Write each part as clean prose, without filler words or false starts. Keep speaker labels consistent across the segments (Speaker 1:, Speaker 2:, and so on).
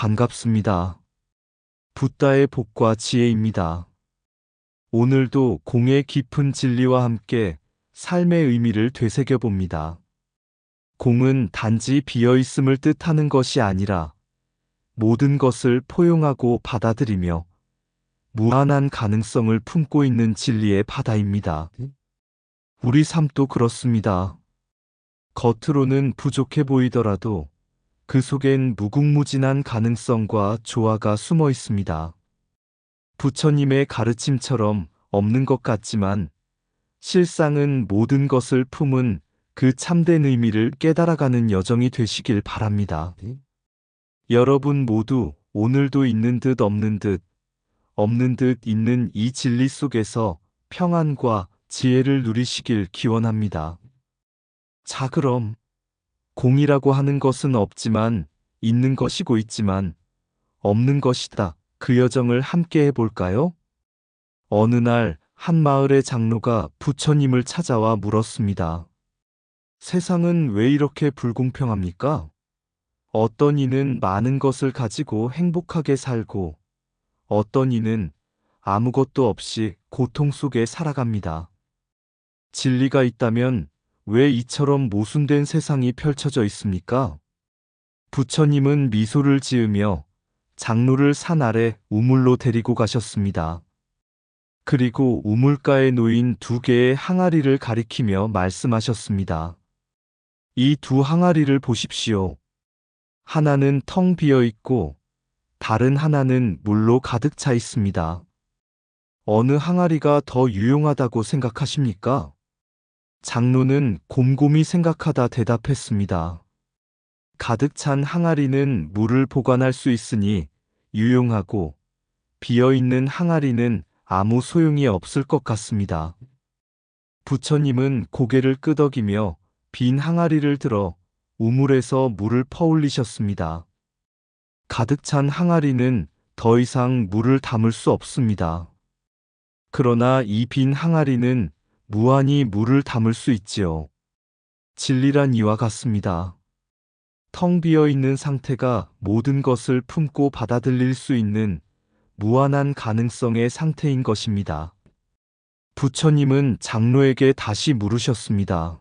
Speaker 1: 반갑습니다. 붓다의 복과 지혜입니다. 오늘도 공의 깊은 진리와 함께 삶의 의미를 되새겨 봅니다. 공은 단지 비어있음을 뜻하는 것이 아니라 모든 것을 포용하고 받아들이며 무한한 가능성을 품고 있는 진리의 바다입니다. 우리 삶도 그렇습니다. 겉으로는 부족해 보이더라도 그 속엔 무궁무진한 가능성과 조화가 숨어 있습니다. 부처님의 가르침처럼 없는 것 같지만 실상은 모든 것을 품은 그 참된 의미를 깨달아가는 여정이 되시길 바랍니다. 여러분 모두 오늘도 있는 듯 없는 듯, 없는 듯 있는 이 진리 속에서 평안과 지혜를 누리시길 기원합니다. 자, 그럼 공이라고 하는 것은 없지만 있는 것이고 있지만 없는 것이다. 그 여정을 함께 해볼까요? 어느 날 한 마을의 장로가 부처님을 찾아와 물었습니다. 세상은 왜 이렇게 불공평합니까? 어떤 이는 많은 것을 가지고 행복하게 살고 어떤 이는 아무것도 없이 고통 속에 살아갑니다. 진리가 있다면 왜 이처럼 모순된 세상이 펼쳐져 있습니까? 부처님은 미소를 지으며 장로를 산 아래 우물로 데리고 가셨습니다. 그리고 우물가에 놓인 두 개의 항아리를 가리키며 말씀하셨습니다. 이 두 항아리를 보십시오. 하나는 텅 비어 있고 다른 하나는 물로 가득 차 있습니다. 어느 항아리가 더 유용하다고 생각하십니까? 장로는 곰곰이 생각하다 대답했습니다. 가득 찬 항아리는 물을 보관할 수 있으니 유용하고 비어있는 항아리는 아무 소용이 없을 것 같습니다. 부처님은 고개를 끄덕이며 빈 항아리를 들어 우물에서 물을 퍼올리셨습니다. 가득 찬 항아리는 더 이상 물을 담을 수 없습니다. 그러나 이 빈 항아리는 무한히 물을 담을 수 있지요. 진리란 이와 같습니다. 텅 비어 있는 상태가 모든 것을 품고 받아들일 수 있는 무한한 가능성의 상태인 것입니다. 부처님은 장로에게 다시 물으셨습니다.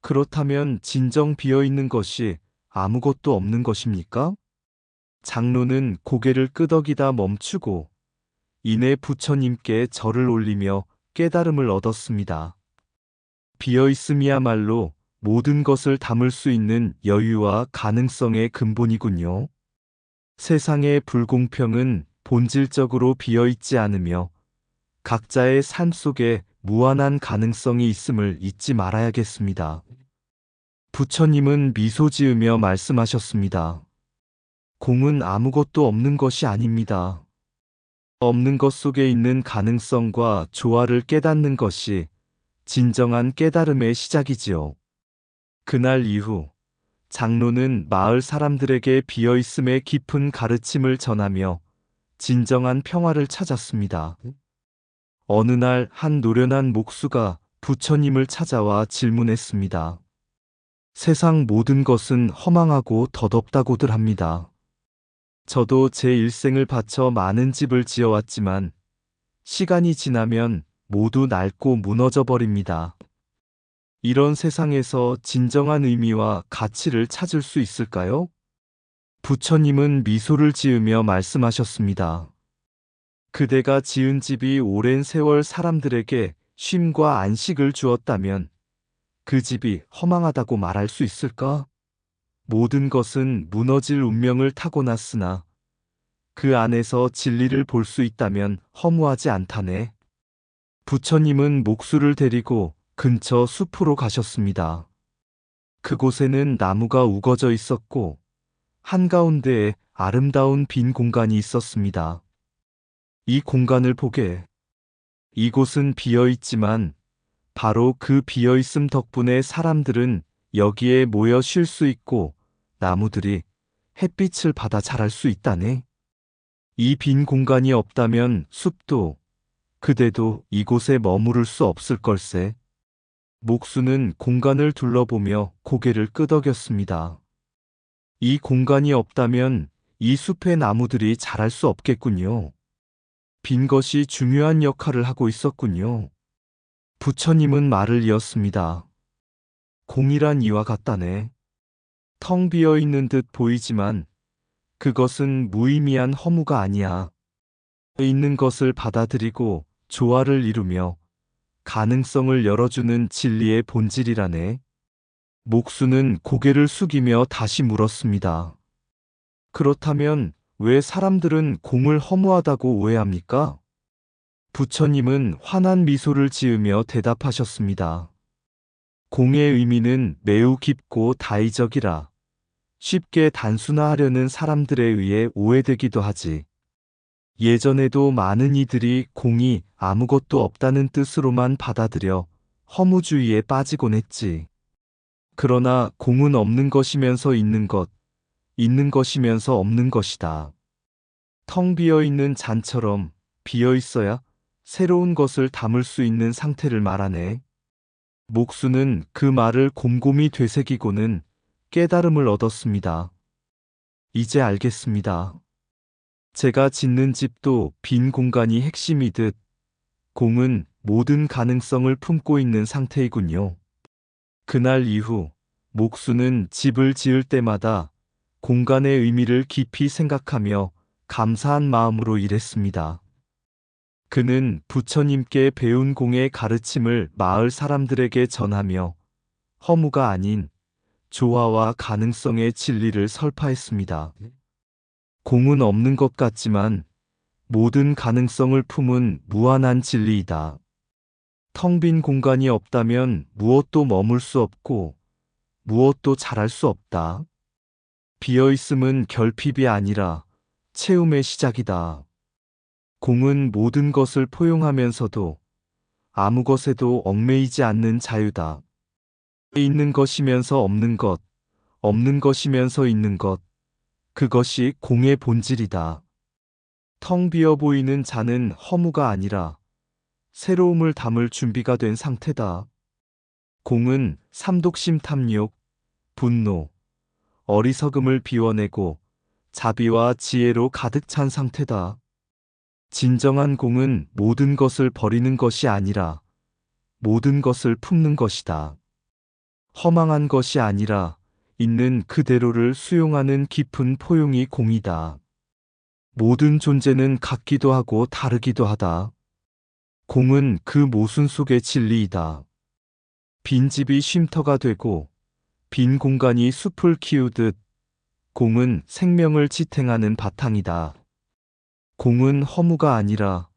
Speaker 1: 그렇다면 진정 비어 있는 것이 아무것도 없는 것입니까? 장로는 고개를 끄덕이다 멈추고 이내 부처님께 절을 올리며 깨달음을 얻었습니다. 비어 있음이야말로 모든 것을 담을 수 있는 여유와 가능성의 근본이군요. 세상의 불공평은 본질적으로 비어 있지 않으며 각자의 삶 속에 무한한 가능성이 있음을 잊지 말아야겠습니다. 부처님은 미소 지으며 말씀하셨습니다. 공은 아무것도 없는 것이 아닙니다. 없는 것 속에 있는 가능성과 조화를 깨닫는 것이 진정한 깨달음의 시작이지요. 그날 이후 장로는 마을 사람들에게 비어있음의 깊은 가르침을 전하며 진정한 평화를 찾았습니다. 어느 날 한 노련한 목수가 부처님을 찾아와 질문했습니다. 세상 모든 것은 허망하고 덧없다고들 합니다. 저도 제 일생을 바쳐 많은 집을 지어왔지만 시간이 지나면 모두 낡고 무너져 버립니다. 이런 세상에서 진정한 의미와 가치를 찾을 수 있을까요? 부처님은 미소를 지으며 말씀하셨습니다. 그대가 지은 집이 오랜 세월 사람들에게 쉼과 안식을 주었다면 그 집이 허망하다고 말할 수 있을까? 모든 것은 무너질 운명을 타고났으나 그 안에서 진리를 볼 수 있다면 허무하지 않다네. 부처님은 목수를 데리고 근처 숲으로 가셨습니다. 그곳에는 나무가 우거져 있었고 한가운데에 아름다운 빈 공간이 있었습니다. 이 공간을 보게. 이곳은 비어 있지만 바로 그 비어 있음 덕분에 사람들은 여기에 모여 쉴 수 있고 나무들이 햇빛을 받아 자랄 수 있다네. 이 빈 공간이 없다면 숲도 그대도 이곳에 머무를 수 없을 걸세. 목수는 공간을 둘러보며 고개를 끄덕였습니다. 이 공간이 없다면 이 숲의 나무들이 자랄 수 없겠군요. 빈 것이 중요한 역할을 하고 있었군요. 부처님은 말을 이었습니다. 공이란 이와 같다네. 텅 비어 있는 듯 보이지만 그것은 무의미한 허무가 아니야. 있는 것을 받아들이고 조화를 이루며 가능성을 열어주는 진리의 본질이라네. 목수는 고개를 숙이며 다시 물었습니다. 그렇다면 왜 사람들은 공을 허무하다고 오해합니까? 부처님은 환한 미소를 지으며 대답하셨습니다. 공의 의미는 매우 깊고 다의적이라 쉽게 단순화하려는 사람들에 의해 오해되기도 하지. 예전에도 많은 이들이 공이 아무것도 없다는 뜻으로만 받아들여 허무주의에 빠지곤 했지. 그러나 공은 없는 것이면서 있는 것, 있는 것이면서 없는 것이다. 텅 비어 있는 잔처럼 비어 있어야 새로운 것을 담을 수 있는 상태를 말하네. 목수는 그 말을 곰곰이 되새기고는 깨달음을 얻었습니다. 이제 알겠습니다. 제가 짓는 집도 빈 공간이 핵심이듯 공은 모든 가능성을 품고 있는 상태이군요. 그날 이후 목수는 집을 지을 때마다 공간의 의미를 깊이 생각하며 감사한 마음으로 일했습니다. 그는 부처님께 배운 공의 가르침을 마을 사람들에게 전하며 허무가 아닌 조화와 가능성의 진리를 설파했습니다. 공은 없는 것 같지만 모든 가능성을 품은 무한한 진리이다. 텅 빈 공간이 없다면 무엇도 머물 수 없고 무엇도 자랄 수 없다. 비어있음은 결핍이 아니라 채움의 시작이다. 공은 모든 것을 포용하면서도 아무 것에도 얽매이지 않는 자유다. 있는 것이면서 없는 것, 없는 것이면서 있는 것, 그것이 공의 본질이다. 텅 비어 보이는 잔은 허무가 아니라 새로움을 담을 준비가 된 상태다. 공은 삼독심 탐욕, 분노, 어리석음을 비워내고 자비와 지혜로 가득 찬 상태다. 진정한 공은 모든 것을 버리는 것이 아니라 모든 것을 품는 것이다. 허망한 것이 아니라 있는 그대로를 수용하는 깊은 포용이 공이다. 모든 존재는 같기도 하고 다르기도 하다. 공은 그 모순 속의 진리이다. 빈 집이 쉼터가 되고 빈 공간이 숲을 키우듯 공은 생명을 지탱하는 바탕이다. 공은 허무가 아니라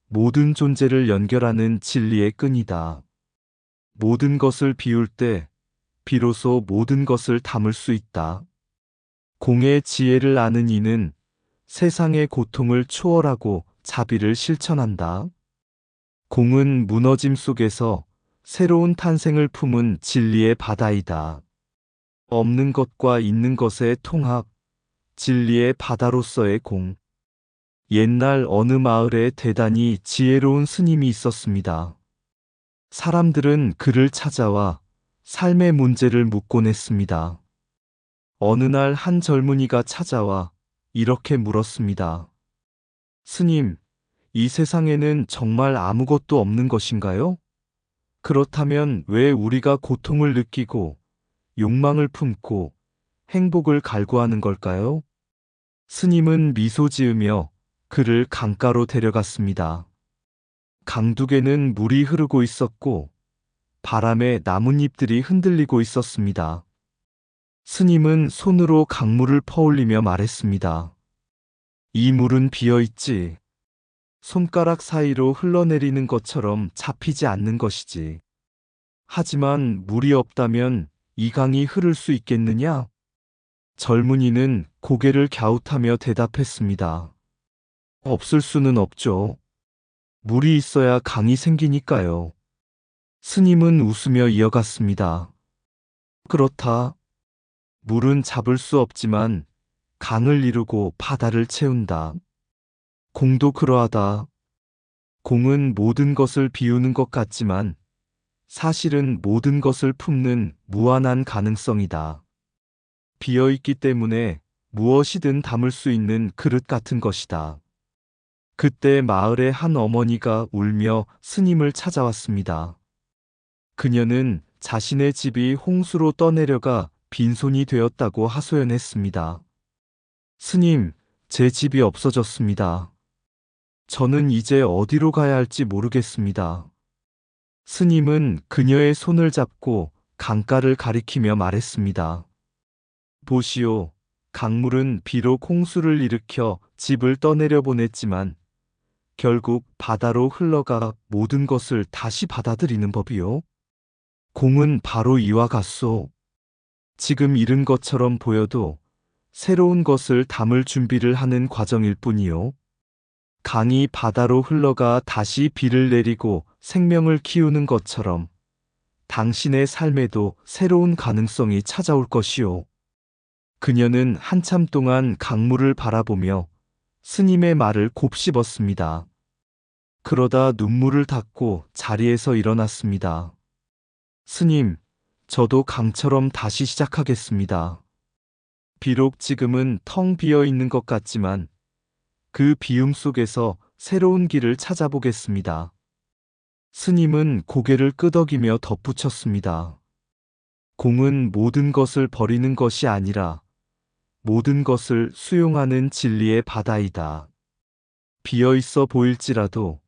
Speaker 1: 모든 존재를 연결하는 진리의 끈이다. 모든 것을 비울 때 비로소 모든 것을 담을 수 있다. 공의 지혜를 아는 이는 세상의 고통을 초월하고 자비를 실천한다. 공은 무너짐 속에서 새로운 탄생을 품은 진리의 바다이다. 없는 것과 있는 것의 통합, 진리의 바다로서의 공. 옛날 어느 마을에 대단히 지혜로운 스님이 있었습니다. 사람들은 그를 찾아와 삶의 문제를 묻곤 했습니다. 어느 날 한 젊은이가 찾아와 이렇게 물었습니다. 스님, 이 세상에는 정말 아무것도 없는 것인가요? 그렇다면 왜 우리가 고통을 느끼고 욕망을 품고 행복을 갈구하는 걸까요? 스님은 미소 지으며 그를 강가로 데려갔습니다. 강둑에는 물이 흐르고 있었고 바람에 나뭇잎들이 흔들리고 있었습니다. 스님은 손으로 강물을 퍼올리며 말했습니다. 이 물은 비어있지. 손가락 사이로 흘러내리는 것처럼 잡히지 않는 것이지. 하지만 물이 없다면 이 강이 흐를 수 있겠느냐? 젊은이는 고개를 갸웃하며 대답했습니다. 없을 수는 없죠. 물이 있어야 강이 생기니까요. 스님은 웃으며 이어갔습니다. 그렇다. 물은 잡을 수 없지만 강을 이루고 바다를 채운다. 공도 그러하다. 공은 모든 것을 비우는 것 같지만 사실은 모든 것을 품는 무한한 가능성이다. 비어있기 때문에 무엇이든 담을 수 있는 그릇 같은 것이다. 그때 마을의 한 어머니가 울며 스님을 찾아왔습니다. 그녀는 자신의 집이 홍수로 떠내려가 빈손이 되었다고 하소연했습니다. 스님, 제 집이 없어졌습니다. 저는 이제 어디로 가야 할지 모르겠습니다. 스님은 그녀의 손을 잡고 강가를 가리키며 말했습니다. 보시오, 강물은 비록 홍수를 일으켜 집을 떠내려 보냈지만 결국 바다로 흘러가 모든 것을 다시 받아들이는 법이요. 공은 바로 이와 같소. 지금 잃은 것처럼 보여도 새로운 것을 담을 준비를 하는 과정일 뿐이요. 강이 바다로 흘러가 다시 비를 내리고 생명을 키우는 것처럼 당신의 삶에도 새로운 가능성이 찾아올 것이요. 그녀는 한참 동안 강물을 바라보며 스님의 말을 곱씹었습니다. 그러다 눈물을 닦고 자리에서 일어났습니다. 스님, 저도 강처럼 다시 시작하겠습니다. 비록 지금은 텅 비어 있는 것 같지만 그 비움 속에서 새로운 길을 찾아보겠습니다. 스님은 고개를 끄덕이며 덧붙였습니다. 공은 모든 것을 버리는 것이 아니라 모든 것을 수용하는 진리의 바다이다. 비어 있어 보일지라도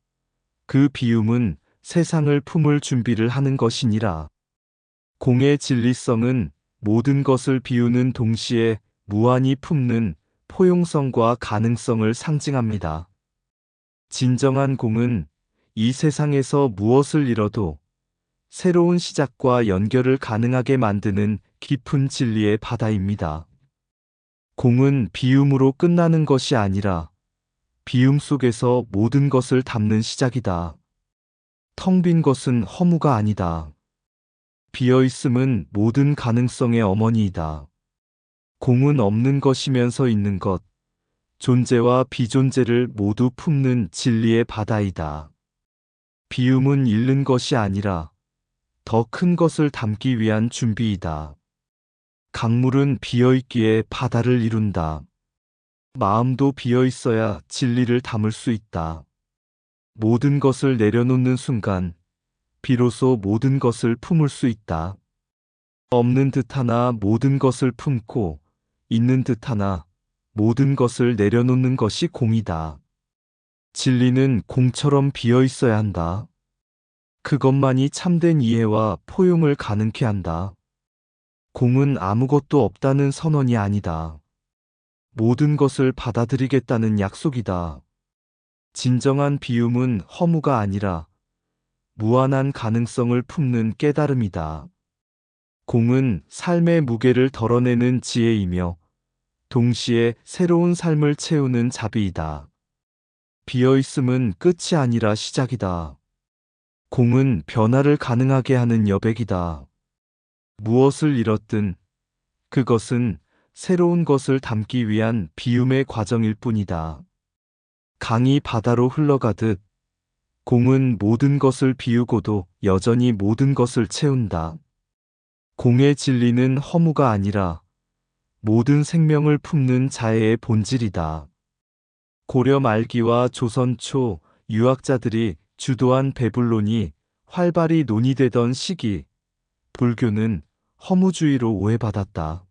Speaker 1: 그 비움은 세상을 품을 준비를 하는 것이니라. 공의 진리성은 모든 것을 비우는 동시에 무한히 품는 포용성과 가능성을 상징합니다. 진정한 공은 이 세상에서 무엇을 잃어도 새로운 시작과 연결을 가능하게 만드는 깊은 진리의 바다입니다. 공은 비움으로 끝나는 것이 아니라 비움 속에서 모든 것을 담는 시작이다. 텅 빈 것은 허무가 아니다. 비어있음은 모든 가능성의 어머니이다. 공은 없는 것이면서 있는 것, 존재와 비존재를 모두 품는 진리의 바다이다. 비움은 잃는 것이 아니라 더 큰 것을 담기 위한 준비이다. 강물은 비어있기에 바다를 이룬다. 마음도 비어있어야 진리를 담을 수 있다. 모든 것을 내려놓는 순간 비로소 모든 것을 품을 수 있다. 없는 듯하나 모든 것을 품고 있는 듯하나 모든 것을 내려놓는 것이 공이다. 진리는 공처럼 비어 있어야 한다. 그것만이 참된 이해와 포용을 가능케 한다. 공은 아무것도 없다는 선언이 아니다. 모든 것을 받아들이겠다는 약속이다. 진정한 비움은 허무가 아니라 무한한 가능성을 품는 깨달음이다. 공은 삶의 무게를 덜어내는 지혜이며 동시에 새로운 삶을 채우는 자비이다. 비어있음은 끝이 아니라 시작이다. 공은 변화를 가능하게 하는 여백이다. 무엇을 잃었든 그것은 새로운 것을 담기 위한 비움의 과정일 뿐이다. 강이 바다로 흘러가듯 공은 모든 것을 비우고도 여전히 모든 것을 채운다. 공의 진리는 허무가 아니라 모든 생명을 품는 자애의 본질이다. 고려 말기와 조선 초 유학자들이 주도한 배불론이 활발히 논의되던 시기, 불교는 허무주의로 오해받았다.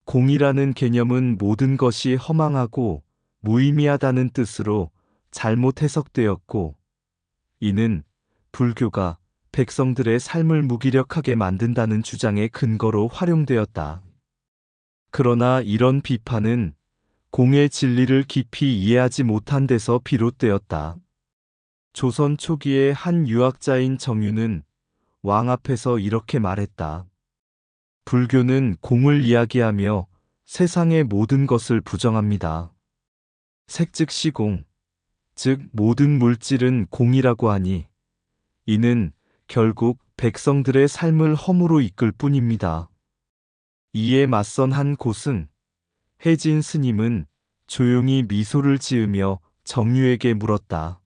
Speaker 1: 공이라는 개념은 모든 것이 허망하고 무의미하다는 뜻으로 잘못 해석되었고, 이는 불교가 백성들의 삶을 무기력하게 만든다는 주장의 근거로 활용되었다. 그러나 이런 비판은 공의 진리를 깊이 이해하지 못한 데서 비롯되었다. 조선 초기의 한 유학자인 정유는 왕 앞에서 이렇게 말했다. 불교는 공을 이야기하며 세상의 모든 것을 부정합니다. 색즉시공, 즉 모든 물질은 공이라고 하니 이는 결국 백성들의 삶을 허무로 이끌 뿐입니다. 이에 맞선 한 고승, 해진 스님은 조용히 미소를 지으며 정유에게 물었다.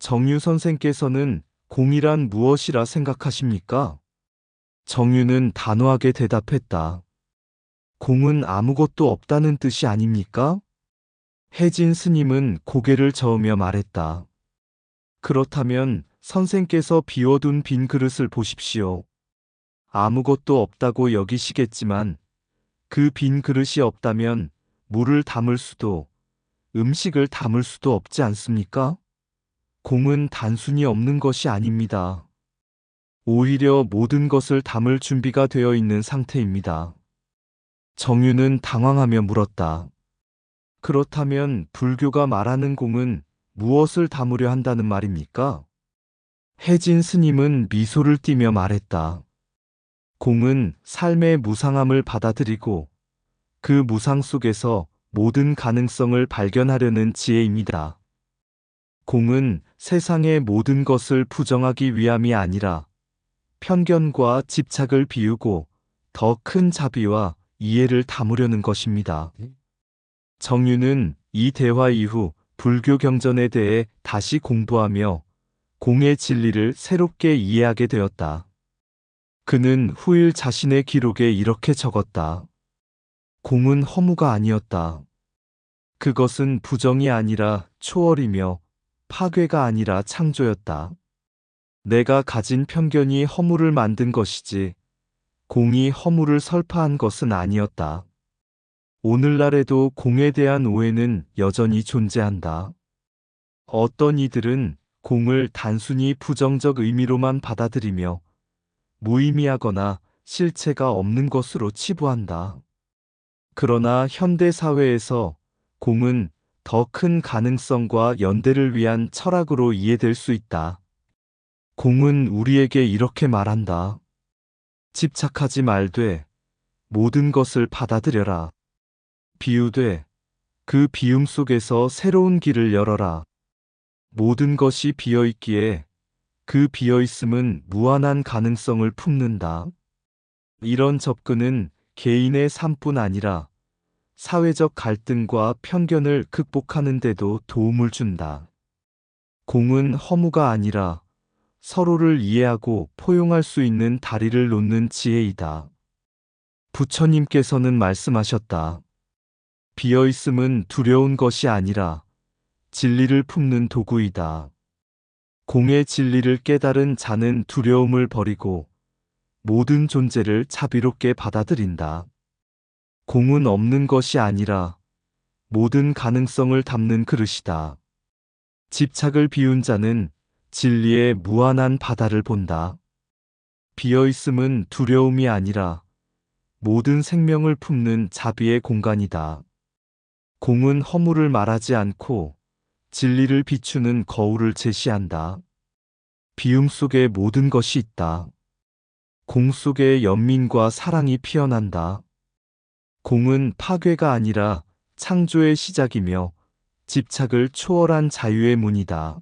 Speaker 1: 정유 선생께서는 공이란 무엇이라 생각하십니까? 정유는 단호하게 대답했다. 공은 아무것도 없다는 뜻이 아닙니까? 혜진 스님은 고개를 저으며 말했다. 그렇다면 선생께서 비워둔 빈 그릇을 보십시오. 아무것도 없다고 여기시겠지만 그 빈 그릇이 없다면 물을 담을 수도 음식을 담을 수도 없지 않습니까? 공은 단순히 없는 것이 아닙니다. 오히려 모든 것을 담을 준비가 되어 있는 상태입니다. 정유는 당황하며 물었다. 그렇다면 불교가 말하는 공은 무엇을 담으려 한다는 말입니까? 혜진 스님은 미소를 띠며 말했다. 공은 삶의 무상함을 받아들이고 그 무상 속에서 모든 가능성을 발견하려는 지혜입니다. 공은 세상의 모든 것을 부정하기 위함이 아니라 편견과 집착을 비우고 더 큰 자비와 이해를 담으려는 것입니다. 정유는 이 대화 이후 불교 경전에 대해 다시 공부하며 공의 진리를 새롭게 이해하게 되었다. 그는 후일 자신의 기록에 이렇게 적었다. 공은 허무가 아니었다. 그것은 부정이 아니라 초월이며 파괴가 아니라 창조였다. 내가 가진 편견이 허무를 만든 것이지 공이 허무를 설파한 것은 아니었다. 오늘날에도 공에 대한 오해는 여전히 존재한다. 어떤 이들은 공을 단순히 부정적 의미로만 받아들이며 무의미하거나 실체가 없는 것으로 치부한다. 그러나 현대 사회에서 공은 더 큰 가능성과 연대를 위한 철학으로 이해될 수 있다. 공은 우리에게 이렇게 말한다. 집착하지 말되 모든 것을 받아들여라. 비우되 그 비움 속에서 새로운 길을 열어라. 모든 것이 비어있기에 그 비어있음은 무한한 가능성을 품는다. 이런 접근은 개인의 삶뿐 아니라 사회적 갈등과 편견을 극복하는 데도 도움을 준다. 공은 허무가 아니라 서로를 이해하고 포용할 수 있는 다리를 놓는 지혜이다. 부처님께서는 말씀하셨다. 비어있음은 두려운 것이 아니라 진리를 품는 도구이다. 공의 진리를 깨달은 자는 두려움을 버리고 모든 존재를 자비롭게 받아들인다. 공은 없는 것이 아니라 모든 가능성을 담는 그릇이다. 집착을 비운 자는 진리의 무한한 바다를 본다. 비어있음은 두려움이 아니라 모든 생명을 품는 자비의 공간이다. 공은 허무를 말하지 않고 진리를 비추는 거울을 제시한다. 비움 속에 모든 것이 있다. 공 속에 연민과 사랑이 피어난다. 공은 파괴가 아니라 창조의 시작이며 집착을 초월한 자유의 문이다.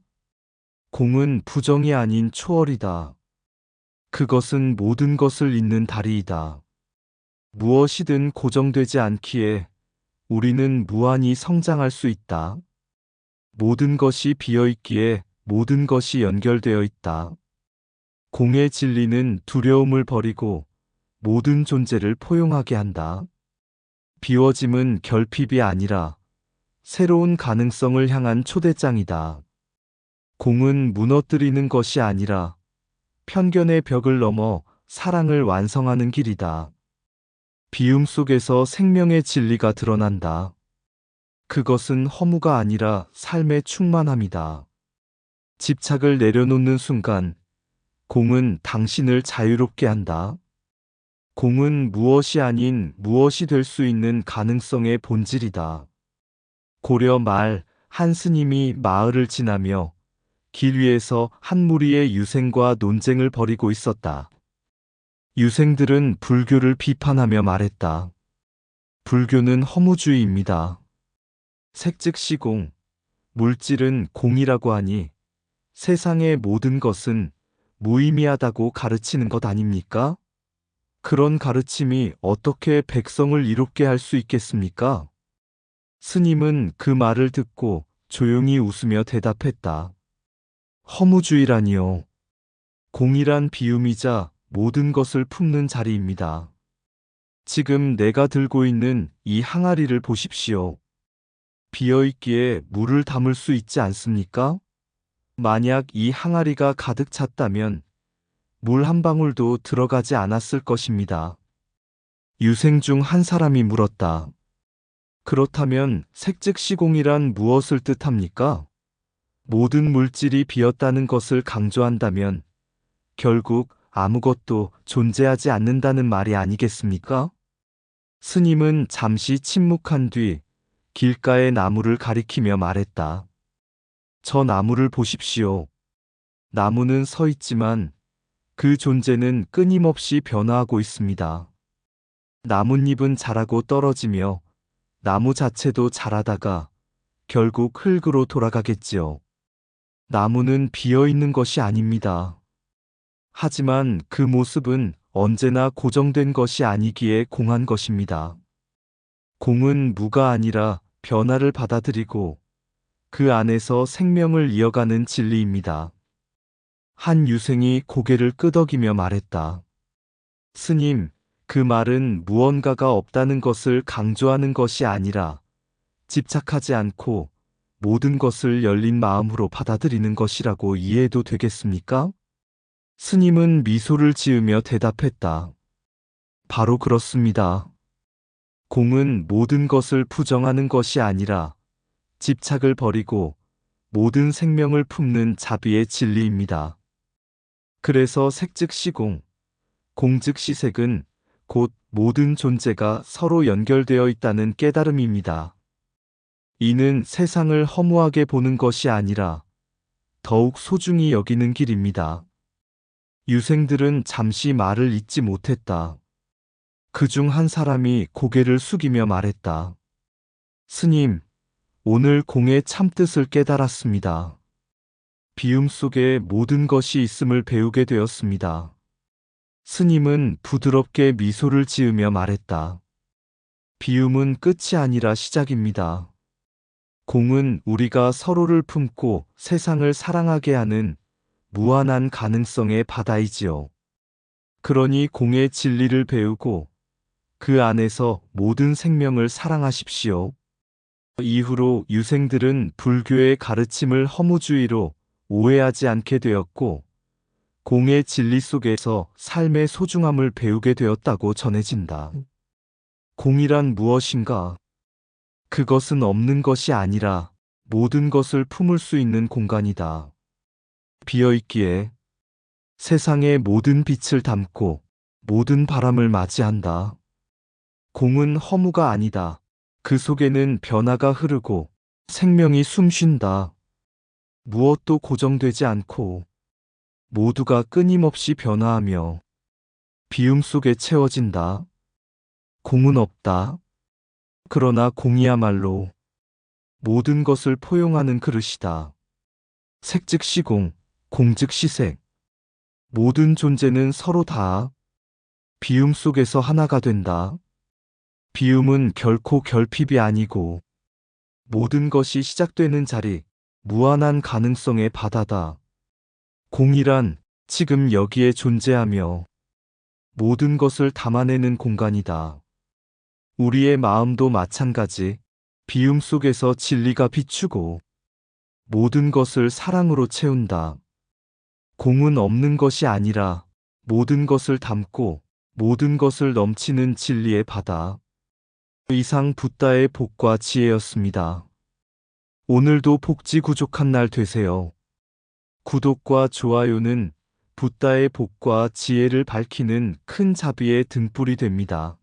Speaker 1: 공은 부정이 아닌 초월이다. 그것은 모든 것을 잇는 다리이다. 무엇이든 고정되지 않기에 우리는 무한히 성장할 수 있다. 모든 것이 비어있기에 모든 것이 연결되어 있다. 공의 진리는 두려움을 버리고 모든 존재를 포용하게 한다. 비워짐은 결핍이 아니라 새로운 가능성을 향한 초대장이다. 공은 무너뜨리는 것이 아니라 편견의 벽을 넘어 사랑을 완성하는 길이다. 비움 속에서 생명의 진리가 드러난다. 그것은 허무가 아니라 삶의 충만함이다. 집착을 내려놓는 순간 공은 당신을 자유롭게 한다. 공은 무엇이 아닌 무엇이 될 수 있는 가능성의 본질이다. 고려 말 한 스님이 마을을 지나며 길 위에서 한 무리의 유생과 논쟁을 벌이고 있었다. 유생들은 불교를 비판하며 말했다. 불교는 허무주의입니다. 색즉 시공, 물질은 공이라고 하니 세상의 모든 것은 무의미하다고 가르치는 것 아닙니까? 그런 가르침이 어떻게 백성을 이롭게 할 수 있겠습니까? 스님은 그 말을 듣고 조용히 웃으며 대답했다. 허무주의라니요. 공이란 비움이자 모든 것을 품는 자리입니다. 지금 내가 들고 있는 이 항아리를 보십시오. 비어있기에 물을 담을 수 있지 않습니까? 만약 이 항아리가 가득 찼다면 물 한 방울도 들어가지 않았을 것입니다. 유생 중 한 사람이 물었다. 그렇다면 색즉시공이란 무엇을 뜻합니까? 모든 물질이 비었다는 것을 강조한다면 결국 아무것도 존재하지 않는다는 말이 아니겠습니까? 스님은 잠시 침묵한 뒤 길가의 나무를 가리키며 말했다. 저 나무를 보십시오. 나무는 서 있지만 그 존재는 끊임없이 변화하고 있습니다. 나뭇잎은 자라고 떨어지며 나무 자체도 자라다가 결국 흙으로 돌아가겠지요. 나무는 비어 있는 것이 아닙니다. 하지만 그 모습은 언제나 고정된 것이 아니기에 공한 것입니다. 공은 무가 아니라 변화를 받아들이고 그 안에서 생명을 이어가는 진리입니다. 한 유생이 고개를 끄덕이며 말했다. 스님, 그 말은 무언가가 없다는 것을 강조하는 것이 아니라 집착하지 않고 모든 것을 열린 마음으로 받아들이는 것이라고 이해해도 되겠습니까? 스님은 미소를 지으며 대답했다. 바로 그렇습니다. 공은 모든 것을 부정하는 것이 아니라 집착을 버리고 모든 생명을 품는 자비의 진리입니다. 그래서 색즉시공, 공즉시색은 곧 모든 존재가 서로 연결되어 있다는 깨달음입니다. 이는 세상을 허무하게 보는 것이 아니라 더욱 소중히 여기는 길입니다. 유생들은 잠시 말을 잇지 못했다. 그중 한 사람이 고개를 숙이며 말했다. 스님, 오늘 공의 참뜻을 깨달았습니다. 비움 속에 모든 것이 있음을 배우게 되었습니다. 스님은 부드럽게 미소를 지으며 말했다. 비움은 끝이 아니라 시작입니다. 공은 우리가 서로를 품고 세상을 사랑하게 하는 무한한 가능성의 바다이지요. 그러니 공의 진리를 배우고 그 안에서 모든 생명을 사랑하십시오. 이후로 유생들은 불교의 가르침을 허무주의로 오해하지 않게 되었고 공의 진리 속에서 삶의 소중함을 배우게 되었다고 전해진다. 공이란 무엇인가? 그것은 없는 것이 아니라 모든 것을 품을 수 있는 공간이다. 비어있기에 세상의 모든 빛을 담고 모든 바람을 맞이한다. 공은 허무가 아니다. 그 속에는 변화가 흐르고 생명이 숨쉰다. 무엇도 고정되지 않고 모두가 끊임없이 변화하며 비움 속에 채워진다. 공은 없다. 그러나 공이야말로 모든 것을 포용하는 그릇이다. 색즉시공, 공즉시색. 모든 존재는 서로 다 비움 속에서 하나가 된다. 비움은 결코 결핍이 아니고 모든 것이 시작되는 자리, 무한한 가능성의 바다다. 공이란 지금 여기에 존재하며 모든 것을 담아내는 공간이다. 우리의 마음도 마찬가지. 비움 속에서 진리가 비추고 모든 것을 사랑으로 채운다. 공은 없는 것이 아니라 모든 것을 담고 모든 것을 넘치는 진리의 바다. 이상 붓다의 복과 지혜였습니다. 오늘도 복지구족한 날 되세요. 구독과 좋아요는 붓다의 복과 지혜를 밝히는 큰 자비의 등불이 됩니다.